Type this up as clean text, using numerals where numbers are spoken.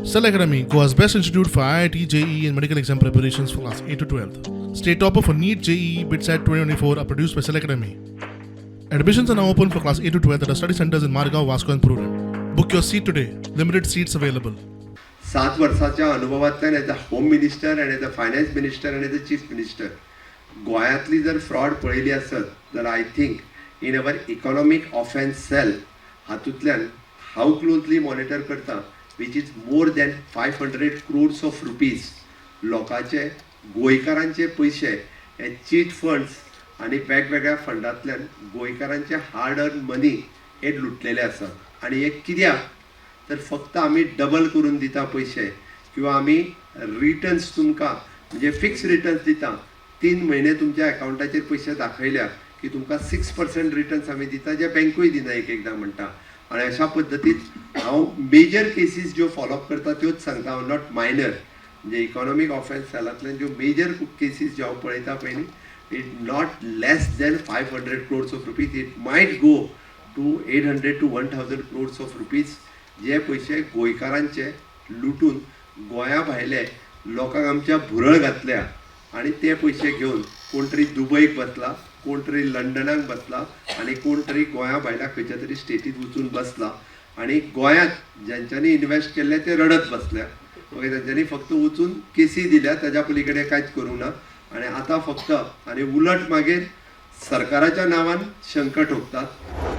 Cell Academy, Goa's best institute for IIT, JEE and medical exam preparations for class 8 to 12th. State topper for NEET, JEE, BITSAT 2024 are produced by Cell Academy. Admissions are now open for class 8 to 12th at our study centers in Margao, Vasco and Purun. Book your seat today. Limited seats available. 7 वर्षाच्या अनुभवातल्यान as a home minister and as a finance minister and as a chief minister गोंयांतली जर fraud पळयली आसत जाल्यार I think in our economic offence cell हातूंतल्यान हांव closely monitor करता which is more than 500 crores of rupees लोकांचे गोंयकारांचे पयशे हे चीट फंड्स आनी वेगवेगळ्या फंडांतल्यान गोंयकारांचे हार्ड अर्न मनी हे लुटलेले आसात आनी हे कित्याक तर फक्त आम्ही डबल करून दिता पैसे किंवा आम्ही रिटर्न्स तुमकां म्हणजे फिक्स रिटर्न्स दिता 3 महिने तुमच्या अकाउंटाचेर पैसे दाखयल्या की तुमकां 6% रिटर्न्स आम्ही दिता जे बँकूय दिना एकदा म्हणटा आणि अशा पद्दतीत हांव मेजर केसीस ज्यो फॉलोअप करता त्योच सांगता हांव नॉट मायनर म्हणजे इकॉनॉमीक ऑफेन्स सेलांतल्यान ज्यो मेजर केसीस ज्यो हांव पळयता पळय न्ही it not less than 500 crores of rupees it might go to 800 to 1000 crores of rupees जे पैसे गोंयकारांचे लुटून गोंया भायले लोकांक आमच्या भुरळ घातल्या आणि ते पैसे घेऊन कोण तरी दुबईक बसला कोण तरी लंडनाक बसला आणि कोण तरी गोंया भायल्या खंयच्या तरी स्टेटीत वचून बसला आणि गोंयांत ज्यांच्यांनी इन्वेस्ट केल्ले ते रडत बसल्या ओके तांच्यांनी फक्त वचून केसी दिल्या ताच्या पलीकडे कांयच करूंक ना आणि आता फक्त आणि उलट मागीर सरकाराच्या नांवान शंका ठोकतात